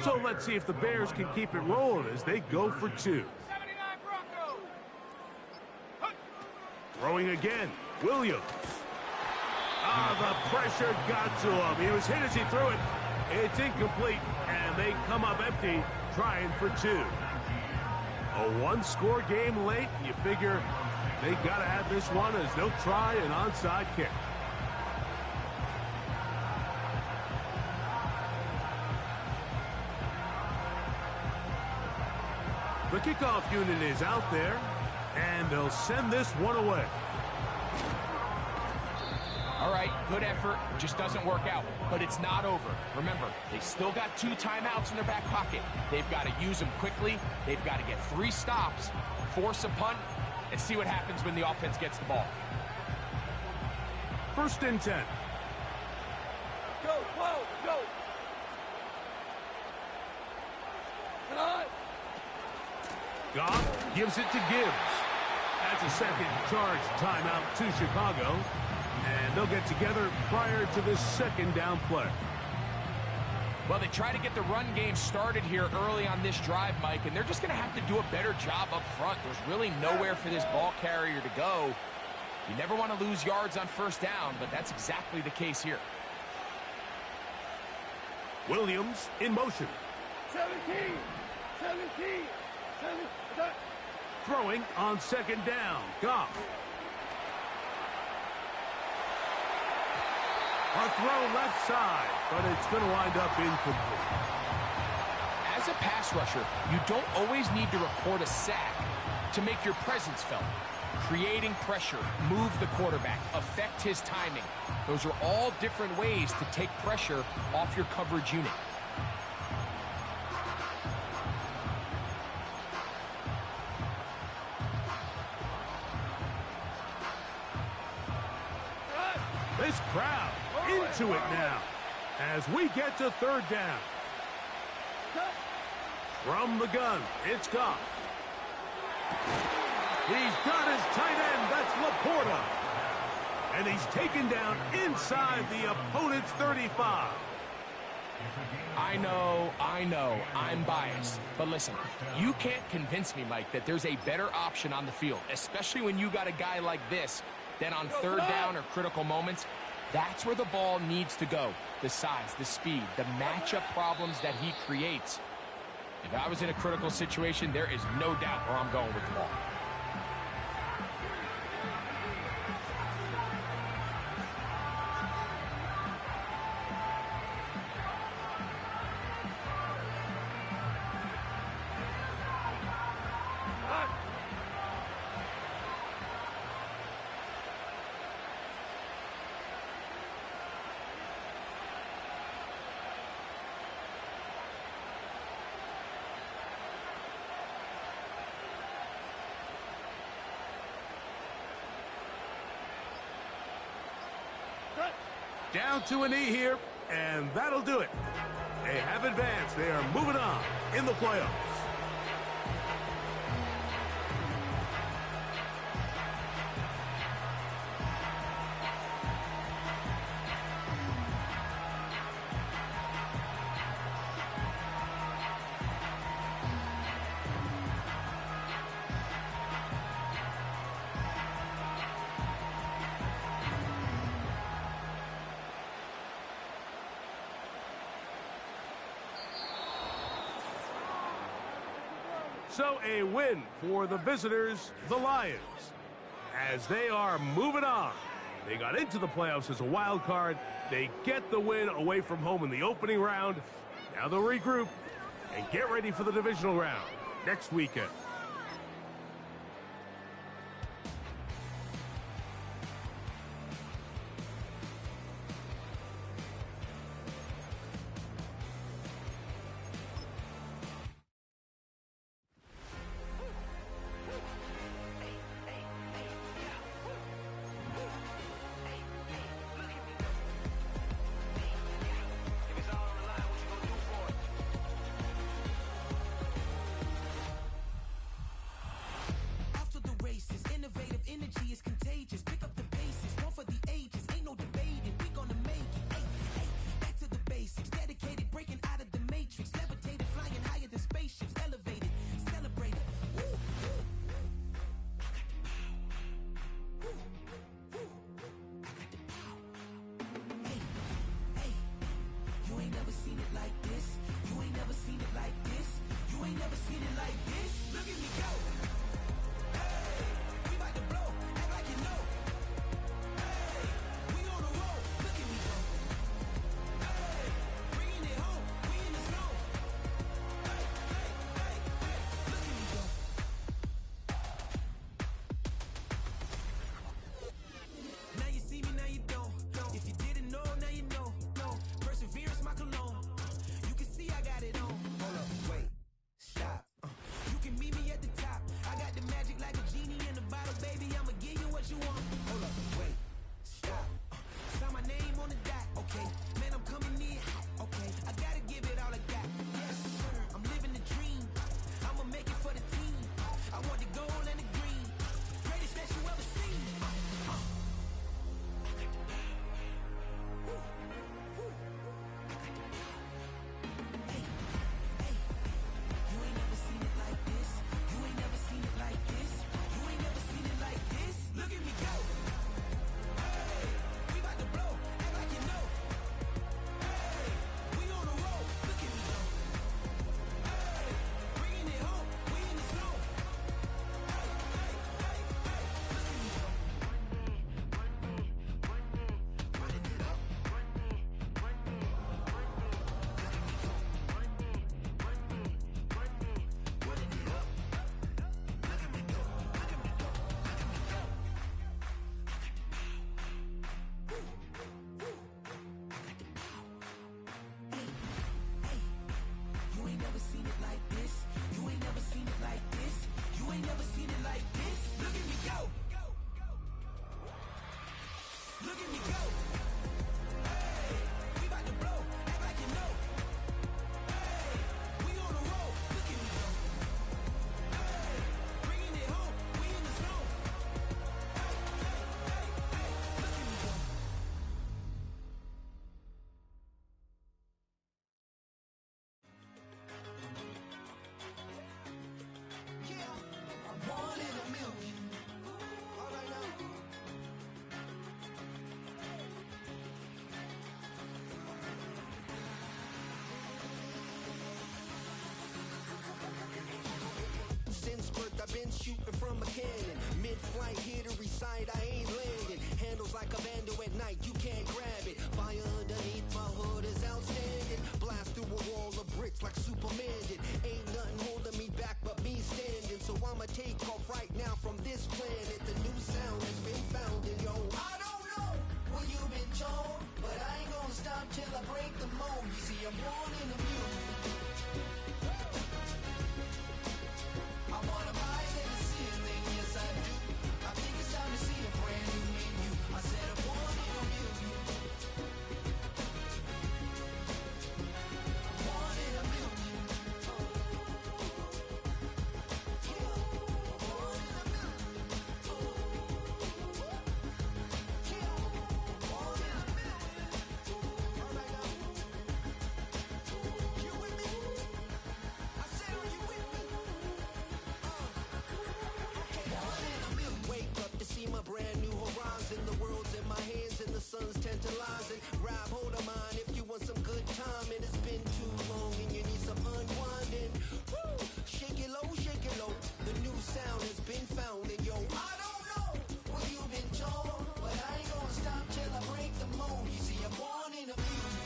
C: So let's see if the Bears can keep it rolling as they go for 2.
G: 79 Broncos.
C: Throwing again, Williams. The pressure got to him. He was hit as he threw it. It's incomplete, and they come up empty, trying for 2. A one-score game late, and you figure they got to have this one as they'll try an onside kick. The kickoff unit is out there, and they'll send this one away.
E: All right, good effort, just doesn't work out, but it's not over. Remember, they still got 2 timeouts in their back pocket. They've got to use them quickly. They've got to get 3 stops, force a punt, and see what happens when the offense gets the ball.
C: 1st and 10.
G: Go, whoa, go.
C: Goff gives it to Gibbs. That's a second charge timeout to Chicago. And they'll get together prior to this 2nd down play.
E: Well, they try to get the run game started here early on this drive, Mike, and they're just going to have to do a better job up front. There's really nowhere for this ball carrier to go. You never want to lose yards on 1st down, but that's exactly the case here.
C: Williams in motion.
G: 17.
C: Throwing on 2nd down. Goff. A throw left side, but it's going to wind up incomplete.
E: As a pass rusher, you don't always need to record a sack to make your presence felt. Creating pressure, move the quarterback, affect his timing. Those are all different ways to take pressure off your coverage unit.
C: This crowd into it now. As we get to third down. From the gun, it's Goff. He's got his tight end, that's Laporta. And he's taken down inside the opponent's 35.
E: I know, I'm biased. But listen, you can't convince me, Mike, that there's a better option on the field, especially when you got a guy like this, that on third down or critical moments, that's where the ball needs to go. The size, the speed, the matchup problems that he creates. If I was in a critical situation, there is no doubt where I'm going with the ball.
C: Down to a knee here, and that'll do it. They have advanced. They are moving on in the playoffs. So a win for the visitors, the Lions, as they are moving on. They got into the playoffs as a wild card. They get the win away from home in the opening round. Now they'll regroup and get ready for the divisional round next weekend.
I: shooting from a cannon. Mid-flight, here to recite, I ain't landing. Handles like a vandal at night, you can't grab it. Fire underneath my hood is outstanding. Blast through a wall of bricks like Superman did. Ain't nothing holding me back but me standing. So I'ma take off right now from this planet. The new sound has been founded, yo. I don't know what you've been told, but I ain't gonna stop till I break the mold. You see, I'm born in the music. I wanna rise in the ceiling, yes I do. I think it's time to see a brand new menu. I said I'm born in the music. Born in the music. My brand new horizon, the world's in my hands and the sun's tantalizing. Grab hold of mine if you want some good time, and it's been too long and you need some unwinding. Woo! Shake it low, the new sound has been found, and yo, I don't know what you've been told, but I ain't gonna stop till I break the mold. You see, I'm born in the music.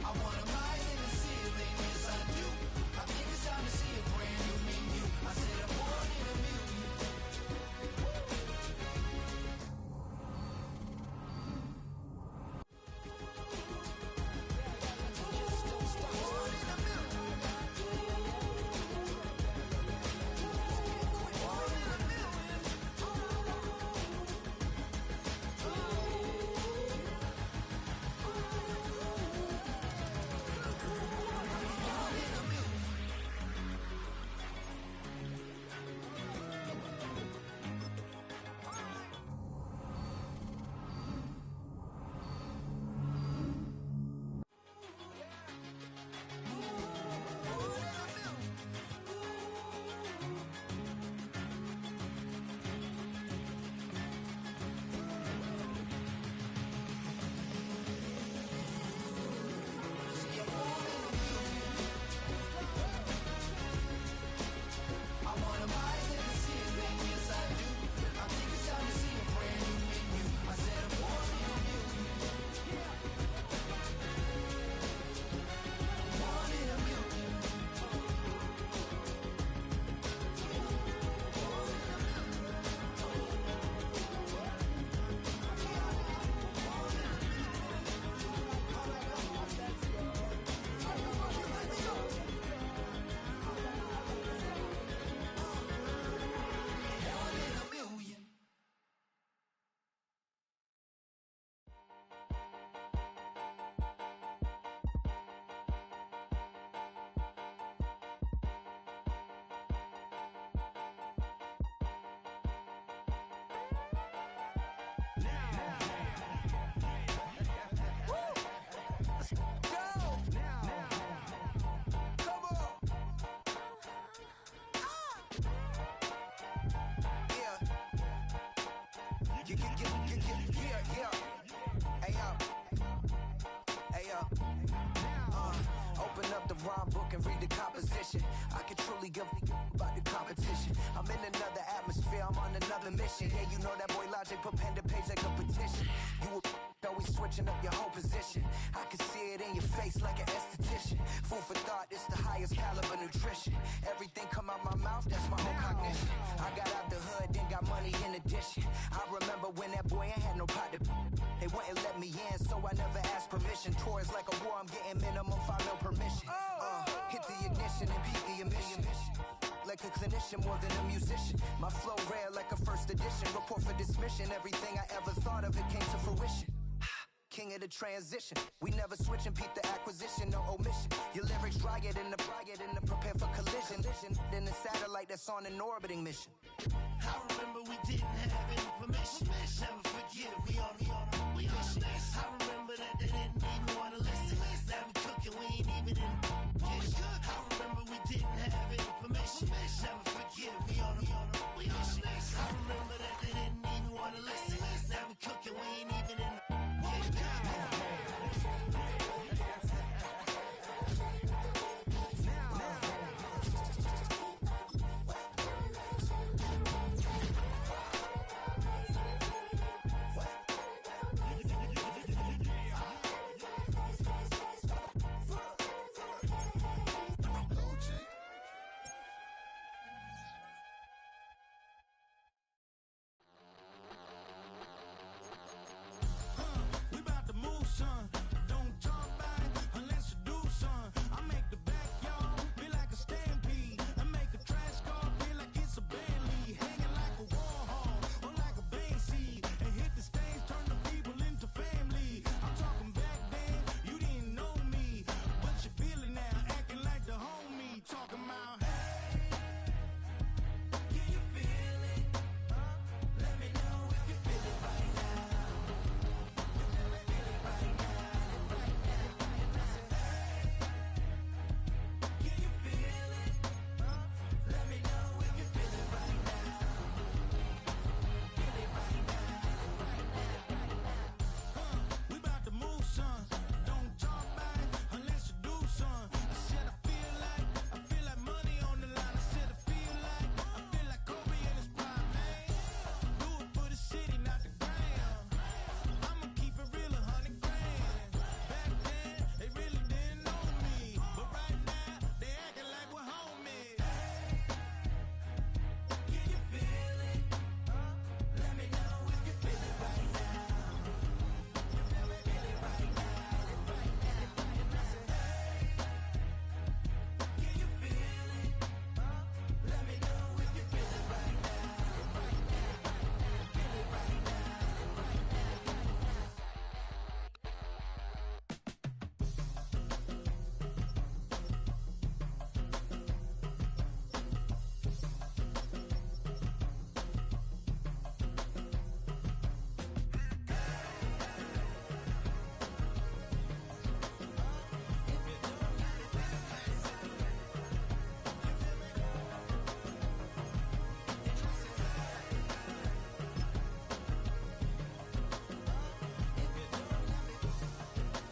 I: I wanna rise in the ceiling, yes I do. I think it's time to see a brand new menu. I said I'm born in the music. Open up the rhyme book and read the composition. I can truly give about the competition. I'm in another atmosphere, I'm on another mission. Yeah, you know that boy Logic put pen to page like a petition. You always switching up your whole position. I can see it in your face like an esthetician. Food for thought, it's the highest caliber nutrition. Everything come out my mouth, that's my own cognition. I got out the hood, then got money in addition. I remember when that boy ain't had no pot to. They wouldn't let me in, so I never asked permission. Tours like a war, I'm getting minimum 5 mil permission. Hit the ignition and peak the emission. Like a clinician more than a musician. My flow rare like a first edition. Report for dismission. Everything I ever thought of, it came to fruition. King of the transition. We never switch and peep the acquisition, no omission. Your lyrics dry it in the prepare for collision. Then the satellite that's on an orbiting mission.
J: I remember we didn't have any permission. Never forget, we on mission. I remember that they didn't even want to listen. Now we cooking, we ain't even in